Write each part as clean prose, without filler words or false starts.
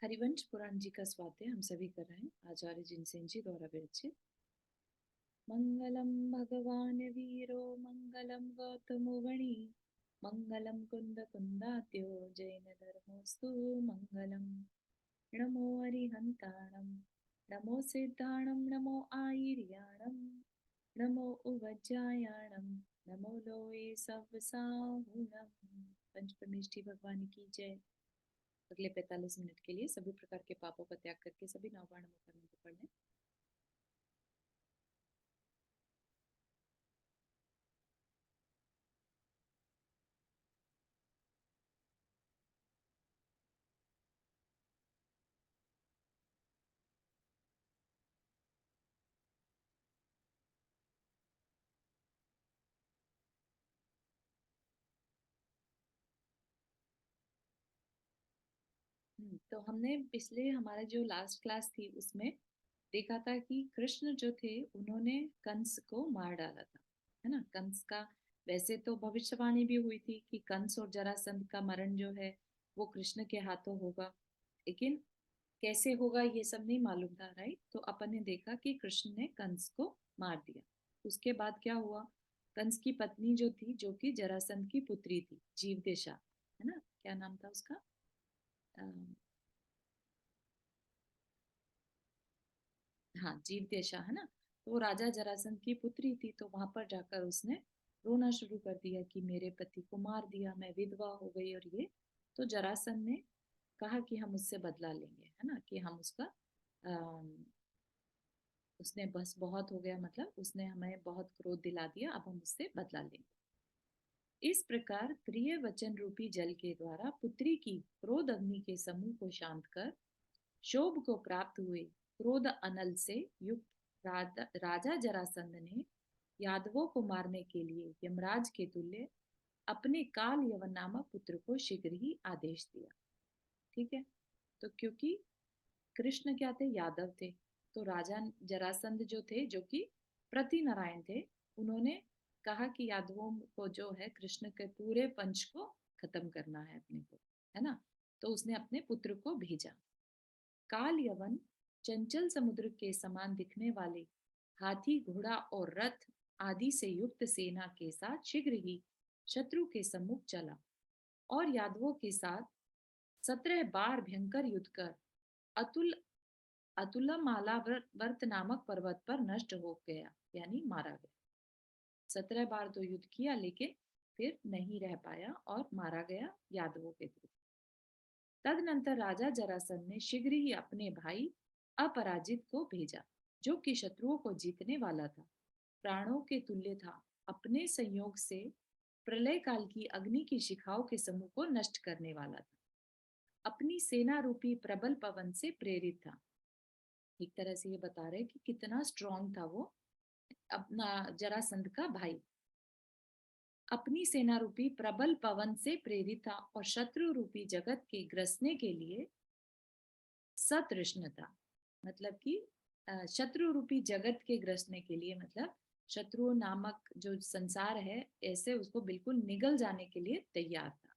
हरिवंश पुराण जी का स्वाध्याय हम सभी कर रहे हैं। आचार्य जिनसेन जी द्वारा विरचित। मंगलम भगवान वीरो मंगलम गौतमो गणी मंगलम कुंद कुंदात्यो जैन धर्मोस्तु मंगलम। नमो अरिहंताणम नमो सिद्धाणम नमो आयर्याणम नमो उवज्जायाणम नमो लोए सवसाहुणम। पंचपरमेष्ठी भगवान की जय। अगले 45 मिनट के लिए सभी प्रकार के पापों का त्याग करके सभी नवबाण मुखर मंत्र पढ़ लें। तो हमने पिछले हमारे जो लास्ट क्लास थी उसमें देखा था कि कृष्ण जो थे उन्होंने कंस को मार डाला था, है ना। कंस का वैसे तो भविष्यवाणी भी हुई थी कि कंस और जरासंध का मरण जो है वो कृष्ण के हाथों होगा, लेकिन कैसे होगा ये सब नहीं मालूम था, राइट। तो अपन ने देखा कि कृष्ण ने कंस को मार दिया। उसके बाद क्या हुआ, कंस की पत्नी जो थी, जो कि जरासंध की पुत्री थी, जीवदेशा, है ना, क्या नाम था उसका। हाँ, जीवदेशा, है ना। तो वो राजा जरासंध की पुत्री थी, तो वहां पर जाकर उसने रोना शुरू कर दिया कि मेरे पति को मार दिया, मैं विधवा हो गई और ये। तो जरासंध ने कहा कि हम उससे बदला लेंगे, है ना, कि हम उसका अम, उसने बस बहुत हो गया, मतलब उसने हमें बहुत क्रोध दिला दिया, अब हम उससे बदला लेंगे। इस प्रकार प्रिय वचन रूपी जल के द्वारा पुत्री की क्रोध अग्नि के समूह को शांत कर शोभ को प्राप्त हुए क्रोध अनल से युक्त राजा जरासंध ने यादवों को मारने के लिए यमराज के तुल्य अपने काल यवन नामक पुत्र को शीघ्र ही आदेश दिया। ठीक है। तो क्योंकि कृष्ण क्या थे, यादव थे, तो राजा जरासंध जो थे, जो कि प्रति नारायण थे, उन्होंने कहा कि यादवों को जो है कृष्ण के पूरे वंश को खत्म करना है अपने को, है ना। तो उसने अपने पुत्र को भेजा। काल यवन चंचल समुद्र के समान दिखने वाले हाथी घोड़ा और रथ आदि से युक्त सेना के साथ शीघ्र ही शत्रु के सम्मुख चला और यादवों के साथ 17 बार भयंकर युद्ध कर अतुल अतुलमाला वर्त नामक पर्वत पर नष्ट हो गया, यानी मारा गया। 17 बार तो युद्ध किया, लेकिन फिर नहीं रह पाया और मारा गया यादवों के थ्रू। तदनंतर राजा जरासंध ने शीघ्र ही अपने भाई अपराजित को भेजा, जो कि शत्रुओं को जीतने वाला था, प्राणों के तुल्य था, अपने संयोग से प्रलय काल की अग्नि की शिखाओं के समूह को नष्ट करने वाला था, अपनी सेना रूपी प्रबल पवन से प्रेरित था। एक तरह से ये बता रहे कि कितना स्ट्रांग था वो, अपना जरासंध का भाई। अपनी सेना रूपी प्रबल पवन से प्रेरित था और शत्रु रूपी जगत के ग्रसने के लिए सतृष्ण था। मतलब कि शत्रु रूपी जगत के ग्रसने के लिए, मतलब शत्रु नामक जो संसार है, ऐसे उसको बिल्कुल निगल जाने के लिए तैयार था।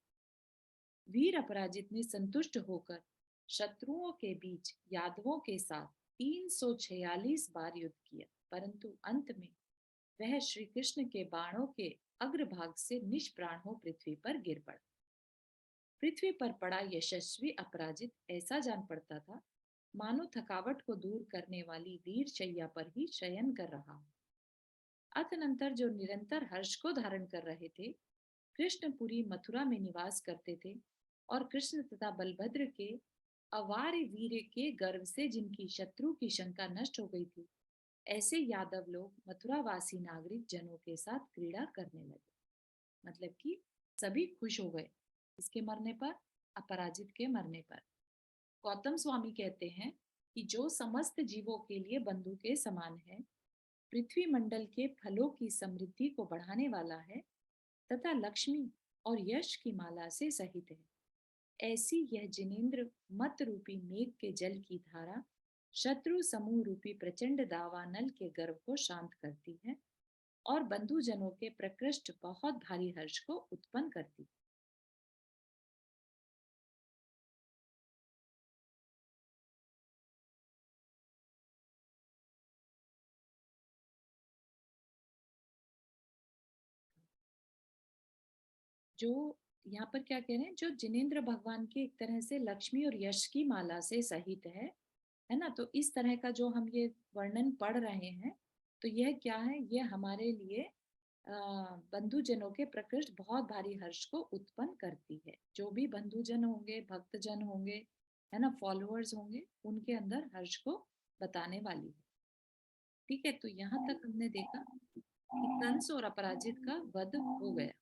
वीर अपराजित ने संतुष्ट होकर शत्रुओं के बीच यादवों के साथ 346 बार युद्ध किया, परंतु अंत में वह श्री कृष्ण के बाणों के अग्रभाग से निष्प्राण हो पृथ्वी पर गिर पड़ा। पृथ्वी पर पड़ा यशस्वी अपराजित ऐसा जान पड़ता था मानो थकावट को दूर करने वाली वीर शैया पर ही शयन कर रहा हो। अतनंतर जो निरंतर हर्ष को धारण कर रहे थे, कृष्णपुरी मथुरा में निवास करते थे और कृष्ण तथा बलभद्र के अवार्य वीर के गर्व से जिनकी शत्रु की शंका नष्ट हो गई थी, ऐसे यादव लोग मथुरावासी नागरिक जनों के साथ क्रीड़ा करने लगे। मतलब कि सभी खुश हो गए, इसके मरने पर, अपराजित के मरने पर। गौतम स्वामी कहते हैं कि जो समस्त जीवों के लिए बंधु के समान है, पृथ्वी मंडल के फलों की समृद्धि को बढ़ाने वाला है तथा लक्ष्मी और यश की माला से सहित है, ऐसी यह जिनेन्द्र मत रूपी मेघ के जल की धारा शत्रु समूह रूपी प्रचंड दावानल के गर्व को शांत करती है और बंधुजनों के प्रकृष्ट बहुत भारी हर्ष को उत्पन्न करती है। जो यहाँ पर क्या कह रहे हैं, जो जिनेंद्र भगवान के एक तरह से लक्ष्मी और यश की माला से सहित है ना। तो इस तरह का जो हम ये वर्णन पढ़ रहे हैं, तो यह क्या है, ये हमारे लिए बंधुजनों के प्रकृष्ट बहुत भारी हर्ष को उत्पन्न करती है। जो भी बंधुजन होंगे, भक्तजन होंगे, है ना, फॉलोअर्स होंगे, उनके अंदर हर्ष को बताने वाली है। ठीक है, तो यहाँ तक हमने देखा कि कंस और अपराजित का वध हो गया।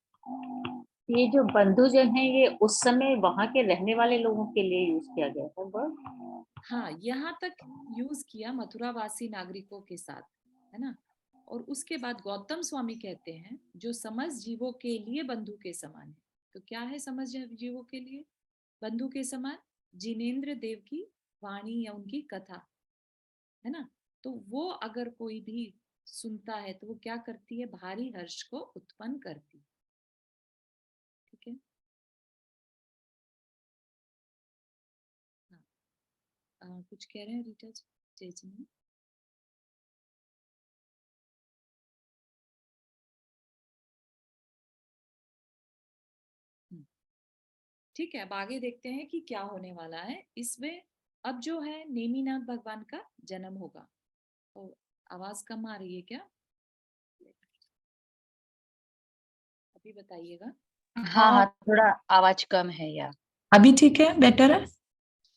ये जो बंधुजन है ये उस समय वहां के रहने वाले लोगों के लिए यूज किया गया था वर्ड। हाँ, यहाँ तक यूज किया मथुरावासी नागरिकों के साथ, है ना। और उसके बाद गौतम स्वामी कहते हैं जो समस्त जीवों के लिए बंधु के समान है। तो क्या है समस्त जीवों के लिए बंधु के समान? जिनेंद्र देव की वाणी या उनकी कथा, है ना। तो वो अगर कोई भी सुनता है तो वो क्या करती है, भारी हर्ष को उत्पन्न करती है। ठीक है। हाँ, कुछ कह रहे हैं रीटा जी? ठीक है, अब आगे देखते हैं कि क्या होने वाला है इसमें। अब जो है नेमिनाथ भगवान का जन्म होगा। तो आवाज कम आ रही है क्या? अभी बताइएगा। हाँ हाँ, थोड़ा आवाज कम है यार। अभी ठीक है, बेटर है?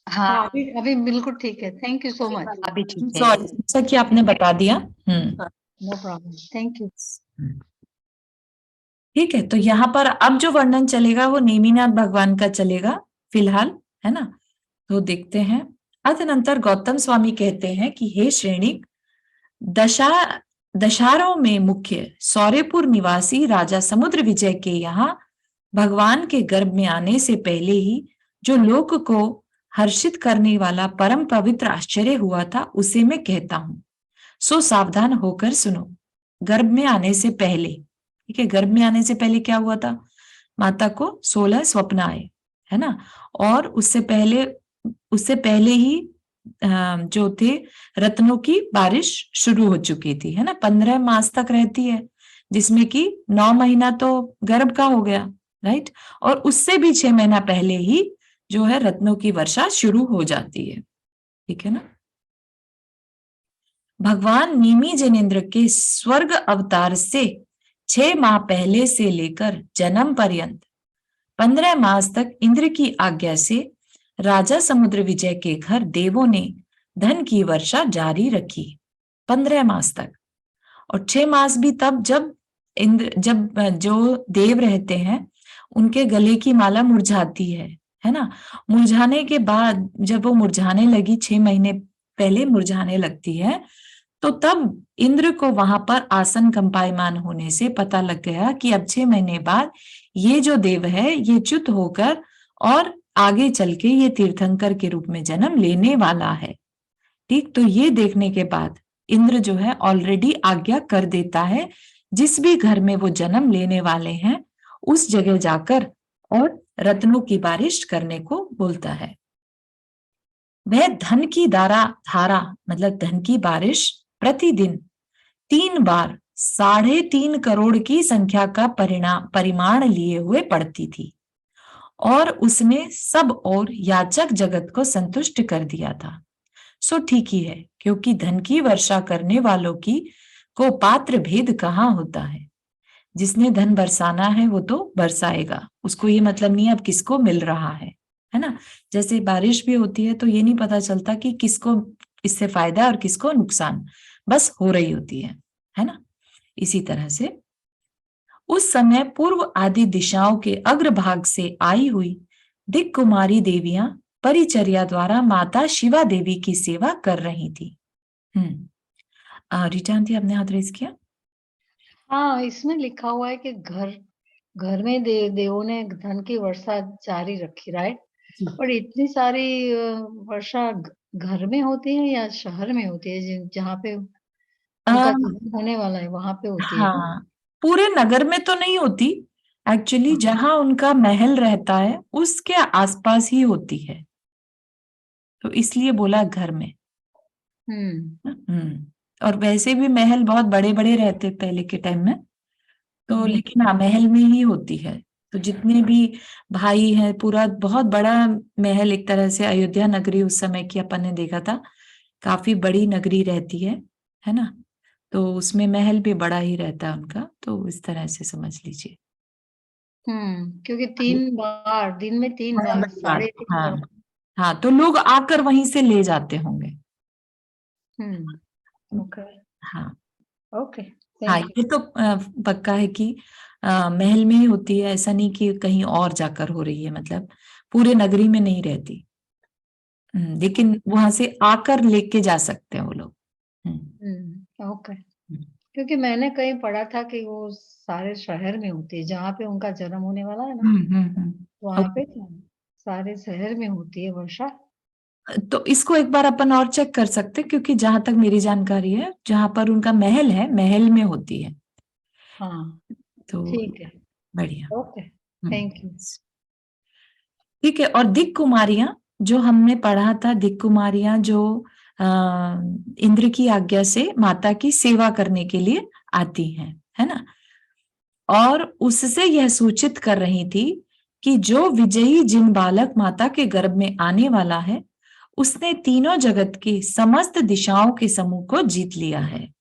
हाँ अभी बिल्कुल ठीक है। Thank you so much. अभी ठीक है। सॉरी, जैसा कि आपने बता दिया। No problem, thank you. ठीक है, तो यहाँ पर अब जो वर्णन चलेगा वो नेमिनाथ भगवान का चलेगा फिलहाल, है ना। तो देखते हैं। अतनंतर गौतम स्वामी कहते हैं कि हे श्रेणिक, दशारों में मुख्य सौरेपुर निवासी राजा समुद्र विजय के यहाँ भगवान के गर्भ में आने से पहले ही जो लोक को हर्षित करने वाला परम पवित्र आश्चर्य हुआ था उसे मैं कहता हूं। सो सावधान होकर सुनो। गर्भ में आने से पहले, ठीक है, गर्भ में आने से पहले क्या हुआ था? माता को 16 स्वप्न आए, है ना। और उससे पहले ही जो थे रत्नों की बारिश शुरू हो चुकी थी, है ना। 15 मास तक रहती है, जिसमें कि 9 महीना तो गर्भ का हो गया, राइट। और उससे भी 6 महीना पहले ही जो है रत्नों की वर्षा शुरू हो जाती है, ठीक है ना। भगवान नेमि जिनेंद्र के स्वर्ग अवतार से 6 माह पहले से लेकर जन्म पर्यंत 15 मास तक इंद्र की आज्ञा से राजा समुद्र विजय के घर देवों ने धन की वर्षा जारी रखी 15 मास तक। और 6 मास भी तब जब जो देव रहते हैं उनके गले की माला मुरझाती है ना। मुरझाने के बाद जब वो मुरझाने लगी, 6 महीने पहले मुरझाने लगती है, तो तब इंद्र को वहां पर आसन कंपायमान होने से पता लग गया कि अब 6 महीने बाद ये जो देव है ये च्युत होकर और आगे चल के ये तीर्थंकर के रूप में जन्म लेने वाला है। ठीक, तो ये देखने के बाद इंद्र जो है ऑलरेडी आज्ञा कर देता है जिस भी घर में वो जन्म लेने वाले हैं उस जगह जाकर और रत्नों की बारिश करने को बोलता है। वह धन की धारा मतलब धन की बारिश प्रतिदिन 3 बार 3.5 करोड़ की संख्या का परिमाण लिए हुए पड़ती थी और उसने सब और याचक जगत को संतुष्ट कर दिया था। सो ठीक ही है, क्योंकि धन की वर्षा करने वालों की को पात्र भेद कहाँ होता है। जिसने धन बरसाना है वो तो बरसाएगा, उसको ये मतलब नहीं अब किसको मिल रहा है ना। जैसे बारिश भी होती है तो ये नहीं पता चलता कि किसको इससे फायदा और किसको नुकसान, बस हो रही होती है ना। इसी तरह से उस समय पूर्व आदि दिशाओं के अग्रभाग से आई हुई दिक् कुमारी देवियां परिचर्या द्वारा माता शिवा देवी की सेवा कर रही थी। रिचांति आपने हाथ रेज किया। हाँ, इसमें लिखा हुआ है कि घर में देवों ने धन की वर्षा जारी रखी, राइट। और इतनी सारी वर्षा घर में होती है या शहर में होती है? जहाँ पे उनका जन्म होने वाला है वहां पे होती है? हाँ, पूरे नगर में तो नहीं होती एक्चुअली, जहां उनका महल रहता है उसके आसपास ही होती है, तो इसलिए बोला घर में। और वैसे भी महल बहुत बड़े बड़े रहते पहले के टाइम में, तो लेकिन हाँ महल में ही होती है तो जितने भी भाई हैं, पूरा बहुत बड़ा महल, एक तरह से अयोध्या नगरी उस समय की अपन ने देखा था, काफी बड़ी नगरी रहती है ना, तो उसमें महल भी बड़ा ही रहता है उनका, तो इस तरह से समझ लीजिए। क्योंकि 3 बार दिन में 3 बार, 3.5 हाँ बार। हाँ, तो लोग आकर वहीं से ले जाते होंगे। ओके हाँ ओके, हाँ, थैंक यू। ये तो पक्का है कि महल में ही होती है, ऐसा नहीं कि कहीं और जाकर हो रही है, मतलब पूरे नगरी में नहीं रहती। लेकिन वहां से आकर लेके जा सकते हैं वो लोग। ओके, क्योंकि मैंने कहीं पढ़ा था कि वो सारे शहर में होती है, जहाँ पे उनका जन्म होने वाला है ना, वहां पे सारे शहर में होती है वर्षा। तो इसको एक बार अपन और चेक कर सकते हैं, क्योंकि जहां तक मेरी जानकारी है, जहां पर उनका महल है, महल में होती है। हाँ, तो ठीक है, बढ़िया। Okay, thank you. ठीक है। और दिक् कुमारियां, जो हमने पढ़ा था, दिक् कुमारियां जो इंद्र की आज्ञा से माता की सेवा करने के लिए आती हैं, है ना, और उससे यह सूचित कर रही थी कि जो विजयी जिन बालक माता के गर्भ में आने वाला है, उसने तीनों जगत की समस्त दिशाओं के समूह को जीत लिया है।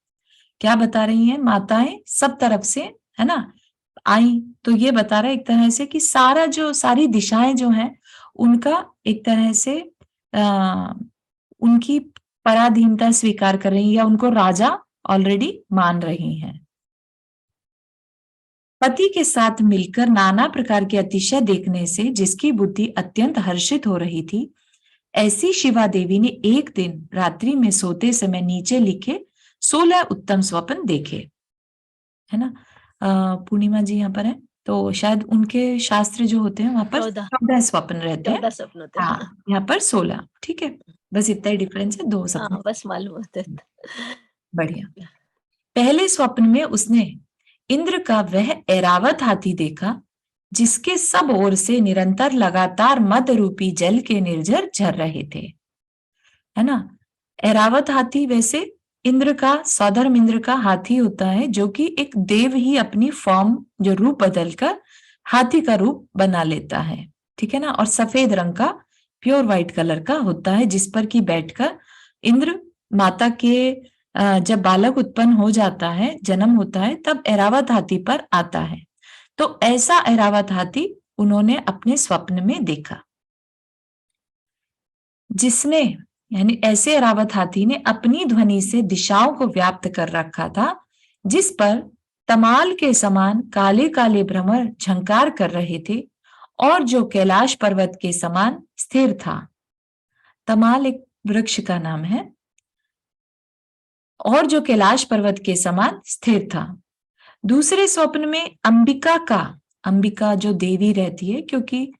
क्या बता रही हैं माताएं, सब तरफ से, है ना, आई, तो ये बता रहा है एक तरह से कि सारी दिशाएं जो हैं, उनका एक तरह से उनकी पराधीनता स्वीकार कर रही हैं, या उनको राजा ऑलरेडी मान रही हैं। पति के साथ मिलकर नाना प्रकार के अतिशय देखने से जिसकी बुद्धि अत्यंत हर्षित हो रही थी, ऐसी शिवा देवी ने एक दिन रात्रि में सोते समय नीचे लिखे 16 उत्तम स्वप्न देखे, है ना। पूर्णिमा जी यहाँ पर है, तो शायद उनके शास्त्र जो होते हैं वहां पर 14 स्वप्न रहते हैं। 14 स्वप्न होते हैं। हाँ, यहाँ पर 16। ठीक है, बस इतना ही डिफरेंस है, 2 स्वप्न। हाँ, बस मालूम होता था। बढ़िया। पहले स्वप्न में उसने इंद्र का वह ऐरावत हाथी देखा, जिसके सब ओर से निरंतर लगातार मद रूपी जल के निर्झर झर रहे थे, है ना। ऐरावत हाथी वैसे इंद्र का, सौधर्म इंद्र का हाथी होता है, जो कि एक देव ही अपनी फॉर्म, जो रूप बदलकर हाथी का रूप बना लेता है, ठीक है ना, और सफेद रंग का, प्योर व्हाइट कलर का होता है, जिस पर कि बैठकर इंद्र माता के जब बालक उत्पन्न हो जाता है, जन्म होता है, तब ऐरावत हाथी पर आता है। तो ऐसा ऐरावत हाथी उन्होंने अपने स्वप्न में देखा, जिसने, यानी ऐसे ऐरावत हाथी ने अपनी ध्वनि से दिशाओं को व्याप्त कर रखा था, जिस पर तमाल के समान काले काले भ्रमर झंकार कर रहे थे, और जो कैलाश पर्वत के समान स्थिर था। तमाल एक वृक्ष का नाम है, और जो कैलाश पर्वत के समान स्थिर था। दूसरे स्वप्न में अंबिका जो देवी रहती है, क्योंकि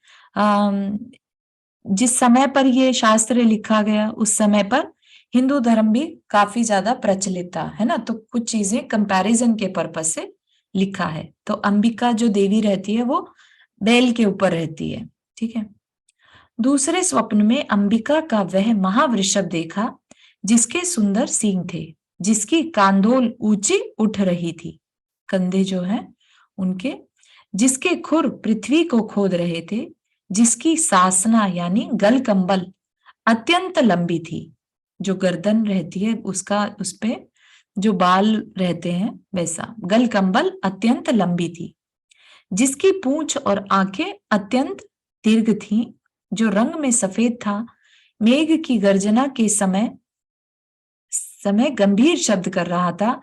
जिस समय पर ये शास्त्र लिखा गया, उस समय पर हिंदू धर्म भी काफी ज्यादा प्रचलित था, है ना, तो कुछ चीजें कंपैरिजन के पर्पज से लिखा है। तो अंबिका जो देवी रहती है, वो बैल के ऊपर रहती है, ठीक है। दूसरे स्वप्न में अंबिका का वह महावृषभ देखा, जिसके सुंदर सींग थे, जिसकी कांधोल ऊंची उठ रही थी, कंधे जो है उनके, जिसके खुर पृथ्वी को खोद रहे थे, जिसकी सासना यानी गल कंबल अत्यंत लंबी थी, जो गर्दन रहती है उसका, उस पे जो बाल रहते हैं, वैसा गल कंबल अत्यंत लंबी थी, जिसकी पूंछ और आंखें अत्यंत दीर्घ थीं, जो रंग में सफेद था, मेघ की गर्जना के समय गंभीर शब्द कर रहा था,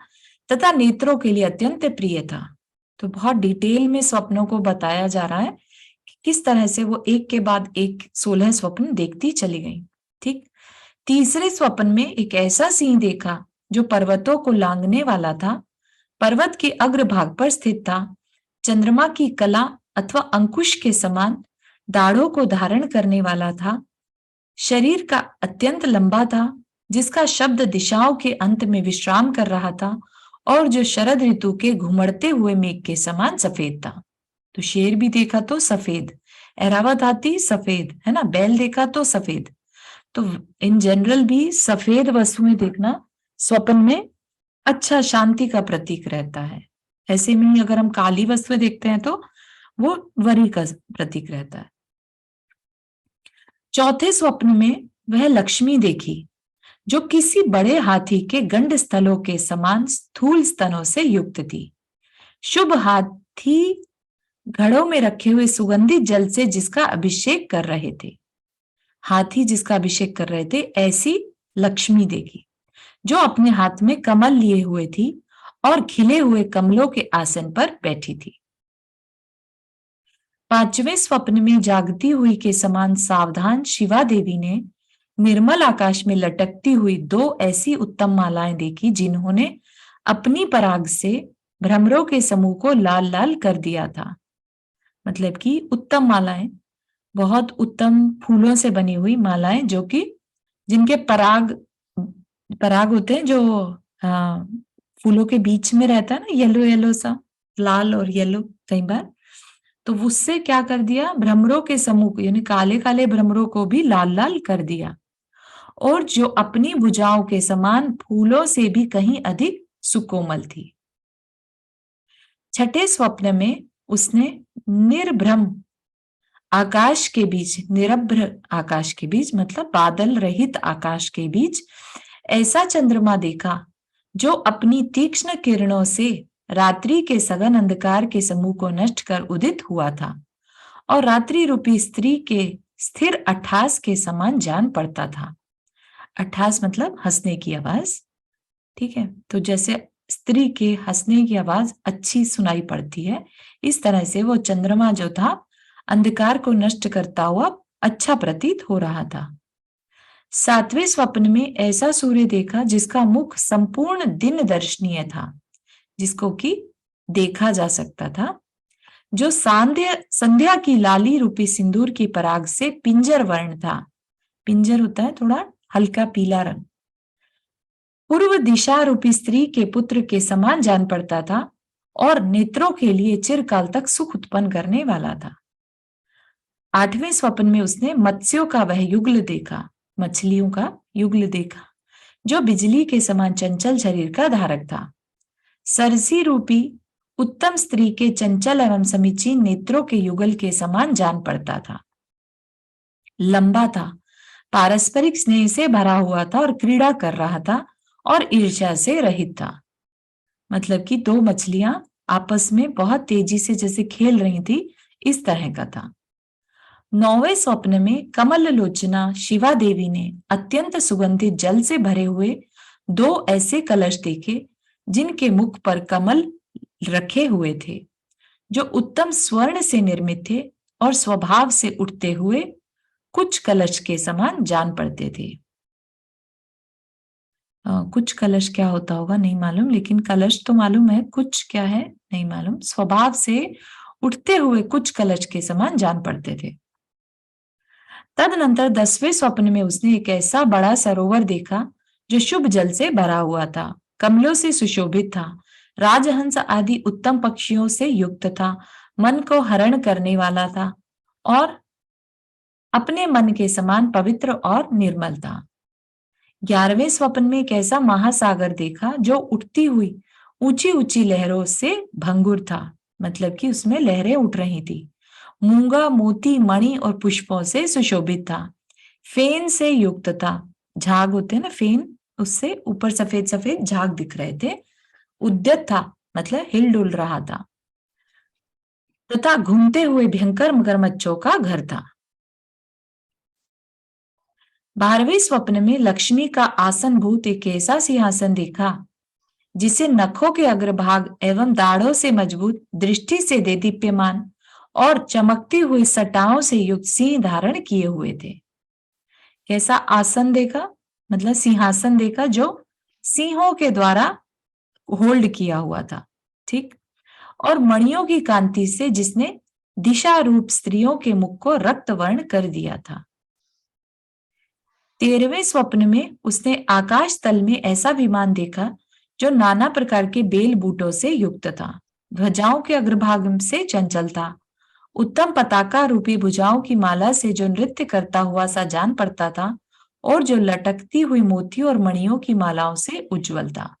तथा नेत्रों के लिए अत्यंत प्रिय था। तो बहुत डिटेल में स्वप्नों को बताया जा रहा है कि किस तरह से वो एक के बाद एक 16 स्वप्न देखती चली गई, ठीक। तीसरे स्वप्न में एक ऐसा सिंह देखा, जो पर्वतों को लांघने वाला था, पर्वत के अग्रभाग पर स्थित था, चंद्रमा की कला अथवा अंकुश के समान दाढ़ों को धारण करने वाला था, शरीर का अत्यंत लंबा था, जिसका शब्द दिशाओं के अंत में विश्राम कर रहा था, और जो शरद ऋतु के घुमड़ते हुए मेघ के समान सफेद था। तो शेर भी देखा तो सफेद, ऐरावत हाथी सफेद, है ना, बैल देखा तो सफेद। तो इन जनरल भी सफेद वस्तुएं देखना स्वप्न में अच्छा, शांति का प्रतीक रहता है। ऐसे में अगर हम काली वस्तुएं देखते हैं तो वो वरी का प्रतीक रहता है। चौथे स्वप्न में वह लक्ष्मी देखी जो किसी बड़े हाथी के गंड स्थलों के समान स्थूल स्तनों से युक्त थी। शुभ हाथी घड़ों में रखे हुए सुगंधित जल से जिसका अभिषेक कर रहे थे। हाथी जिसका अभिषेक कर रहे थे, ऐसी लक्ष्मी देखी जो अपने हाथ में कमल लिए हुए थी और खिले हुए कमलों के आसन पर बैठी थी। पांचवें स्वप्न में जागती हुई के समान सावधान शिवा देवी ने निर्मल आकाश में लटकती हुई 2 ऐसी उत्तम मालाएं देखी जिन्होंने अपनी पराग से भ्रमरों के समूह को लाल लाल कर दिया था। मतलब कि उत्तम मालाएं, बहुत उत्तम फूलों से बनी हुई मालाएं, जो कि जिनके पराग होते हैं, जो फूलों के बीच में रहता है ना, येलो येलो सा, लाल और येलो कई बार, तो उससे क्या कर दिया, भ्रमरों के समूह को, यानी काले काले भ्रमरों को भी लाल लाल कर दिया, और जो अपनी भुजाओं के समान फूलों से भी कहीं अधिक सुकोमल थी। छठे स्वप्न में उसने निर्भ्रम आकाश के बीच, निरभ्र आकाश के बीच मतलब बादल रहित आकाश के बीच ऐसा चंद्रमा देखा जो अपनी तीक्ष्ण किरणों से रात्रि के सघन अंधकार के समूह को नष्ट कर उदित हुआ था और रात्रि रूपी स्त्री के स्थिर अट्ठास के समान जान पड़ता था। अट्ठास मतलब हंसने की आवाज, ठीक है, तो जैसे स्त्री के हंसने की आवाज अच्छी सुनाई पड़ती है, इस तरह से वो चंद्रमा जो था अंधकार को नष्ट करता हुआ अच्छा प्रतीत हो रहा था। सातवें स्वप्न में ऐसा सूर्य देखा जिसका मुख संपूर्ण दिन दर्शनीय था, जिसको कि देखा जा सकता था, जो संध्या की लाली रूपी सिंदूर की पराग से पिंजर वर्ण था। पिंजर होता है थोड़ा हल्का पीला रंग। पूर्व दिशा रूपी स्त्री के पुत्र के समान जान पड़ता था और नेत्रों के लिए चिरकाल तक सुख उत्पन्न करने वाला था। आठवें स्वप्न में उसने मत्स्यों का वह युगल देखा, मछलियों का युगल देखा, जो बिजली के समान चंचल शरीर का धारक था। सरसी रूपी उत्तम स्त्री के चंचल एवं समीचीन नेत्रों के युगल के समान जान पड़ता था। लंबा था, पारस्परिक स्नेह से भरा हुआ था और क्रीड़ा कर रहा था और ईर्ष्या से रहित था। मतलब कि 2 मछलियां आपस में बहुत तेजी से जैसे खेल रही थी, इस तरह का था। 9वें स्वप्न में कमल लोचना शिवा देवी ने अत्यंत सुगंधित जल से भरे हुए 2 ऐसे कलश देखे जिनके मुख पर कमल रखे हुए थे, जो उत्तम स्वर्ण से निर्मित थे और स्वभाव से उठते हुए कुछ कलश के समान जान पड़ते थे। कुछ कलश क्या होता होगा नहीं मालूम, लेकिन कलश तो मालूम है, कुछ क्या है नहीं मालूम। स्वभाव से उठते हुए कुछ कलश के समान जान पड़ते थे। तदनंतर 10वें स्वप्न में उसने एक ऐसा बड़ा सरोवर देखा जो शुभ जल से भरा हुआ था, कमलों से सुशोभित था, राजहंस आदि उत्तम पक्षियों से युक्त था, मन को हरण करने वाला था और अपने मन के समान पवित्र और निर्मल था। 11वें स्वप्न में एक ऐसा महासागर देखा जो उठती हुई ऊंची ऊंची लहरों से भंगुर था, मतलब कि उसमें लहरें उठ रही थी, मूंगा मोती मणि और पुष्पों से सुशोभित था, फेन से युक्त था, झाग होते हैं ना फेन, उससे ऊपर सफेद सफेद झाग दिख रहे थे, उद्यत था मतलब हिलडुल रहा था, तथा घूमते हुए भयंकर मगरमच्छों का घर था। 12वें स्वप्न में लक्ष्मी का आसन भूत एक ऐसा सिंहासन देखा जिसे नखों के अग्रभाग एवं दाढ़ों से मजबूत, दृष्टि से देदीप्यमान और चमकती हुई सटाओं से युक्त सिंह धारण किए हुए थे। कैसा आसन देखा, मतलब सिंहासन देखा जो सिंहों के द्वारा होल्ड किया हुआ था, ठीक, और मणियों की कांति से जिसने दिशा रूप स्त्रियों के मुख को रक्त वर्ण कर दिया था। 13वें स्वप्न में उसने आकाश तल में ऐसा विमान देखा जो नाना प्रकार के बेल बूटों से युक्त था, ध्वजाओं के अग्रभाग से चंचल था, उत्तम पताका रूपी भुजाओं की माला से जो नृत्य करता हुआ सा जान पड़ता था और जो लटकती हुई मोती और मणियों की मालाओं से उज्जवल था।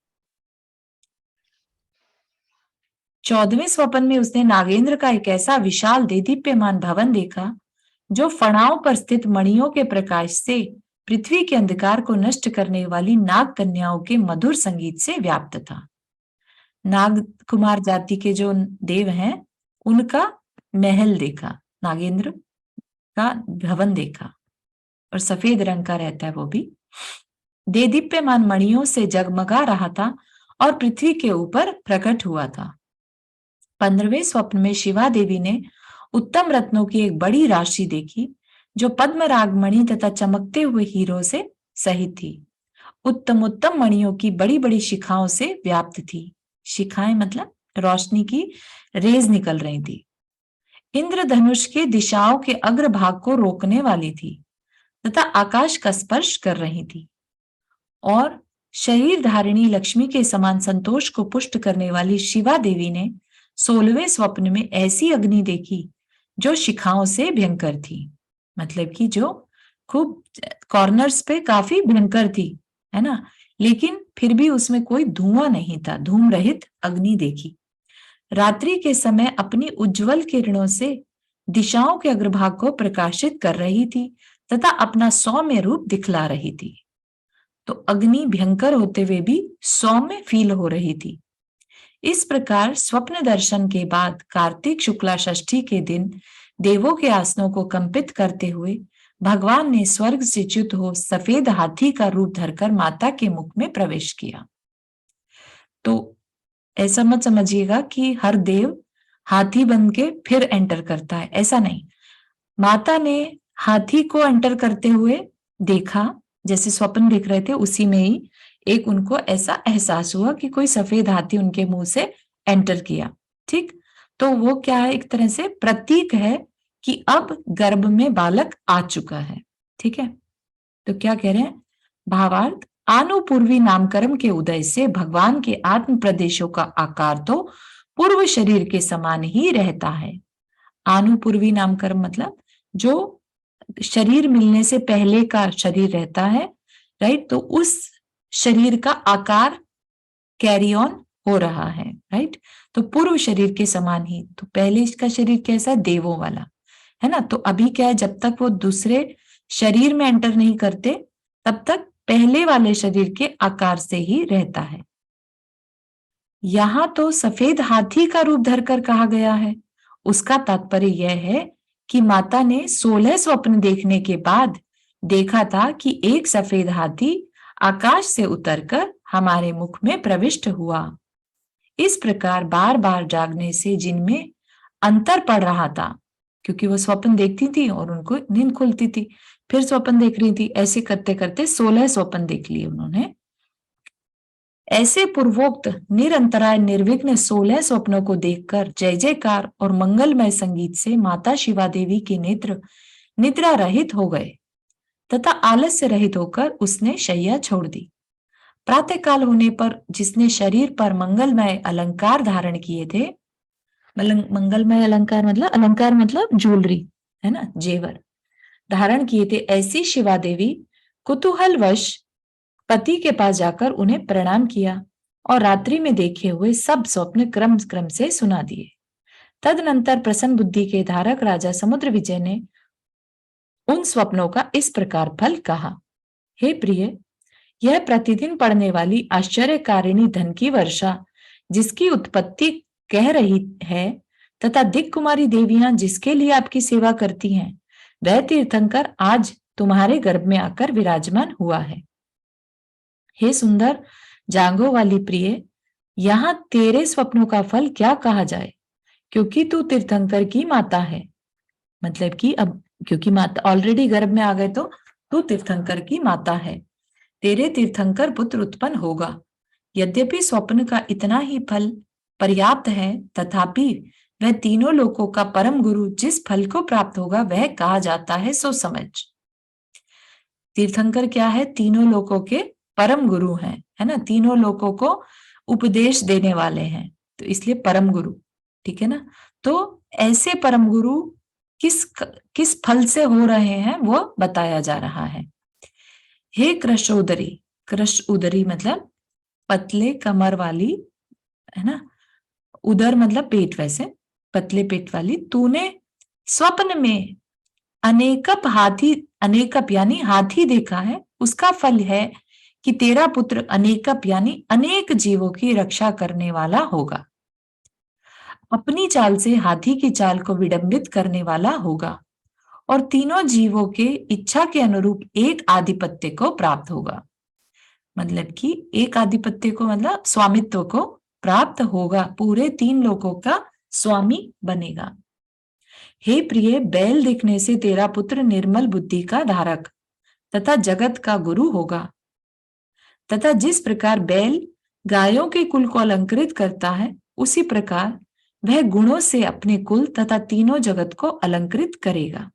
14वें स्वप्न में उसने नागेंद्र का एक ऐसा विशाल देदीप्यमान भवन देखा जो फणाओं पर स्थित मणियों के प्रकाश से पृथ्वी के अंधकार को नष्ट करने वाली नाग कन्याओं के मधुर संगीत से व्याप्त था। नाग कुमार जाति के जो देव हैं उनका महल देखा, नागेंद्र का भवन देखा और सफेद रंग का रहता है वो भी, देदीप्यमान मणियों से जगमगा रहा था और पृथ्वी के ऊपर प्रकट हुआ था। 15वें स्वप्न में शिवा देवी ने उत्तम रत्नों की एक बड़ी राशि देखी जो पद्मराग मणि तथा चमकते हुए हीरो से सहित थी। उत्तम उत्तम मणियों की बड़ी बड़ी शिखाओं से व्याप्त थी। शिखाएं मतलब रोशनी की रेज निकल रही थी। इंद्रधनुष के दिशाओं के अग्रभाग को रोकने वाली थी तथा आकाश का स्पर्श कर रही थी और शरीर धारिणी लक्ष्मी के समान संतोष को पुष्ट करने वाली शिवा देवी ने 16वें स्वप्न में ऐसी अग्नि देखी जो शिखाओं से भयंकर थी, मतलब कि जो खूब कॉर्नर्स पे काफी भयंकर थी, है ना, लेकिन फिर भी उसमें कोई धुआं नहीं था, धूम रहित अग्नि देखी। रात्रि के समय अपनी उज्जवल किरणों से दिशाओं के अग्रभाग को प्रकाशित कर रही थी तथा अपना सौम्य रूप दिखला रही थी। तो अग्नि भयंकर होते हुए भी सौम्य फील हो रही थी। इस प्रकार स्वप्न दर्शन के बाद कार्तिक शुक्ला षष्ठी के दिन देवों के आसनों को कंपित करते हुए भगवान ने स्वर्ग से च्युत हो सफेद हाथी का रूप धरकर माता के मुख में प्रवेश किया। तो ऐसा मत समझिएगा कि हर देव हाथी बन के फिर एंटर करता है, ऐसा नहीं। माता ने हाथी को एंटर करते हुए देखा, जैसे स्वप्न देख रहे थे उसी में ही एक उनको ऐसा एहसास हुआ कि कोई सफेद हाथी उनके मुंह से एंटर किया। ठीक, तो वो क्या है, एक तरह से प्रतीक है कि अब गर्भ में बालक आ चुका है। ठीक है, तो क्या कह रहे हैं, भावार्थ, आनुपूर्वी नामकर्म के उदय से भगवान के आत्म प्रदेशों का आकार तो पूर्व शरीर के समान ही रहता है। आनुपूर्वी नामकर्म मतलब जो शरीर मिलने से पहले का शरीर रहता है, राइट, तो उस शरीर का आकार कैरी ऑन हो रहा है, राइट, तो पूर्व शरीर के समान ही। तो पहले इसका शरीर कैसा, देवों वाला, है ना। तो अभी क्या है, जब तक वो दूसरे शरीर में एंटर नहीं करते तब तक पहले वाले शरीर के आकार से ही रहता है। यहां तो सफेद हाथी का रूप धरकर कहा गया है। उसका तात्पर्य यह है कि माता ने 16 स्वप्न देखने के बाद देखा था कि एक सफेद हाथी आकाश से उतरकर हमारे मुख में प्रविष्ट हुआ। इस प्रकार बार बार जागने से जिनमें अंतर पड़ रहा था, क्योंकि वो स्वप्न देखती थी और उनको नींद खुलती थी, फिर स्वप्न देख रही थी, ऐसे करते करते 16 स्वप्न देख लिए उन्होंने। ऐसे पूर्वोक्त निरंतराय निर्विघ्न 16 स्वप्नों को देखकर जय जयकार और मंगलमय संगीत से माता शिवा देवी के नेत्र निद्रा रहित हो गए तथा आलस्य रहित होकर उसने शैया छोड़ दी। प्रातःकाल होने पर जिसने शरीर पर मंगलमय अलंकार धारण किए थे, मंगलमय अलंकार मतलब ज्वेलरी, है ना, जेवर धारण किए थे, ऐसी शिवा देवी कुतूहलवश पति के पास जाकर उन्हें प्रणाम किया और रात्रि में देखे हुए सब स्वप्न क्रम क्रम से सुना दिए। तदनंतर प्रसन्न बुद्धि के धारक राजा समुद्र विजय ने उन स्वप्नों का इस प्रकार फल कहा। हे प्रिय, यह प्रतिदिन पड़ने वाली आश्चर्यकारिणी धन की वर्षा जिसकी उत्पत्ति कह रही है तथा दिक् कुमारी देवियां जिसके लिए आपकी सेवा करती हैं, वह तीर्थंकर आज तुम्हारे गर्भ में आकर विराजमान हुआ है। हे सुंदर जांघों वाली प्रिय, यहाँ तेरे स्वप्नों का फल क्या कहा जाए, क्योंकि तू तीर्थंकर की माता है। मतलब कि अब क्योंकि माता ऑलरेडी गर्भ में आ गए तो तू तीर्थंकर की माता है, तेरे तीर्थंकर पुत्र उत्पन्न होगा। यद्यपि स्वप्न का इतना ही फल पर्याप्त है, तथापि वह तीनों लोकों का परम गुरु जिस फल को प्राप्त होगा वह कहा जाता है, सो समझ। तीर्थंकर क्या है, तीनों लोकों के परम गुरु हैं, है ना, तीनों लोकों को उपदेश देने वाले हैं, तो इसलिए परम गुरु, ठीक है ना। तो ऐसे परम गुरु किस फल से हो रहे हैं वो बताया जा रहा है। हे कृष्ण उदरी, कृष्ण उदरी मतलब पतले कमर वाली, है ना, उदर मतलब पेट, वैसे पतले पेट वाली, तूने स्वप्न में अनेकप यानी हाथी देखा है, उसका फल है कि तेरा पुत्र अनेकप यानी अनेक जीवों की रक्षा करने वाला होगा, अपनी चाल से हाथी की चाल को विडंबित करने वाला होगा और तीनों जीवों के इच्छा के अनुरूप एक आधिपत्य को प्राप्त होगा। मतलब कि एक आधिपत्य को मतलब स्वामित्व को प्राप्त होगा, पूरे 3 लोकों का स्वामी बनेगा। हे प्रिय, बैल देखने से तेरा पुत्र निर्मल बुद्धि का धारक तथा जगत का गुरु होगा, तथा जिस प्रकार बैल गायों के कुल को अलंकृत करता है, उसी प्रकार वह गुणों से अपने कुल तथा तीनों जगत को अलंकृत करेगा।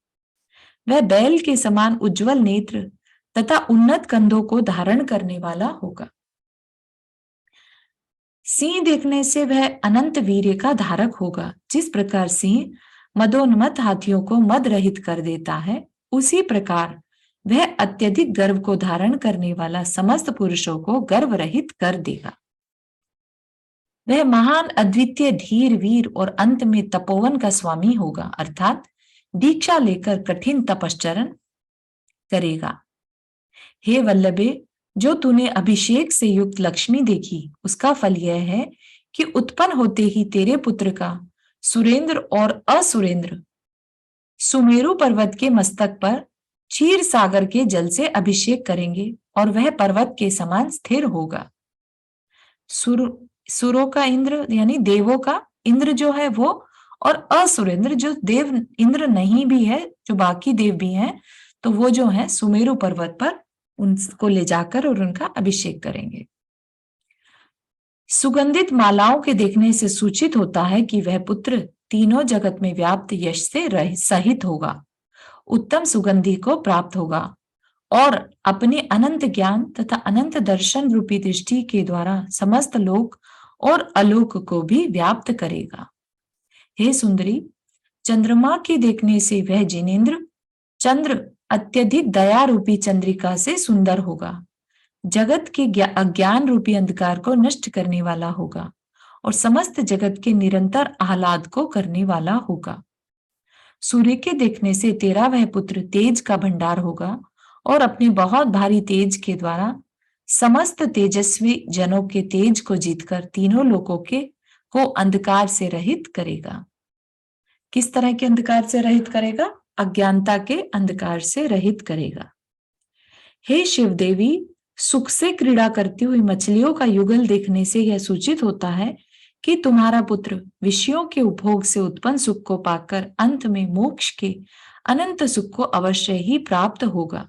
वह बैल के समान उज्जवल नेत्र तथा उन्नत कंधों को धारण करने वाला होगा। सिंह देखने से वह अनंत वीर्य का धारक होगा। जिस प्रकार सिंह मदोन्मत्त हाथियों को मद रहित कर देता है, उसी प्रकार वह अत्यधिक गर्व को धारण करने वाला समस्त पुरुषों को गर्व रहित कर देगा। वह महान अद्वितीय धीर वीर और अंत में तपोवन का स्वामी होगा, अर्थात दीक्षा लेकर कठिन तपश्चरण करेगा। हे वल्लभे, जो तूने अभिषेक से युक्त लक्ष्मी देखी, उसका फल यह है कि उत्पन्न होते ही तेरे पुत्र का सुरेंद्र और असुरेंद्र सुमेरु पर्वत के मस्तक पर क्षीर सागर के जल से अभिषेक करेंगे और वह पर्वत के समान स्थिर होगा। सुरों का इंद्र यानी देवों का इंद्र जो है वो, और असुरेंद्र जो देव इंद्र नहीं भी है, जो बाकी देव भी हैं, तो वो जो है सुमेरु पर्वत पर उनको ले जाकर और उनका अभिषेक करेंगे। सुगंधित मालाओं के देखने से सूचित होता है कि वह पुत्र तीनों जगत में व्याप्त यश से सहित होगा, उत्तम सुगंधि को प्राप्त होगा और अपने अनंत ज्ञान तथा अनंत दर्शन रूपी दृष्टि के द्वारा समस्त लोक और अलोक को भी व्याप्त करेगा। हे सुंदरी, चंद्रमा के देखने से वह जिनेंद्र चंद्र अत्यधिक दया रूपी चंद्रिका से सुंदर होगा, जगत के अज्ञान रूपी अंधकार को नष्ट करने वाला होगा और समस्त जगत के निरंतर आह्लाद को करने वाला होगा। सूर्य के देखने से तेरा वह पुत्र तेज का भंडार होगा और अपने बहुत भारी तेज के द्वारा समस्त तेजस्वी जनों के तेज को जीतकर तीनों लोकों को अंधकार से रहित करेगा। किस तरह के अंधकार से रहित करेगा? अज्ञानता के अंधकार से रहित करेगा। हे शिव देवी, सुख से क्रीड़ा करती हुई मछलियों का युगल देखने से यह सूचित होता है कि तुम्हारा पुत्र विषयों के उपभोग से उत्पन्न सुख को पाकर अंत में मोक्ष के अनंत सुख को अवश्य ही प्राप्त होगा।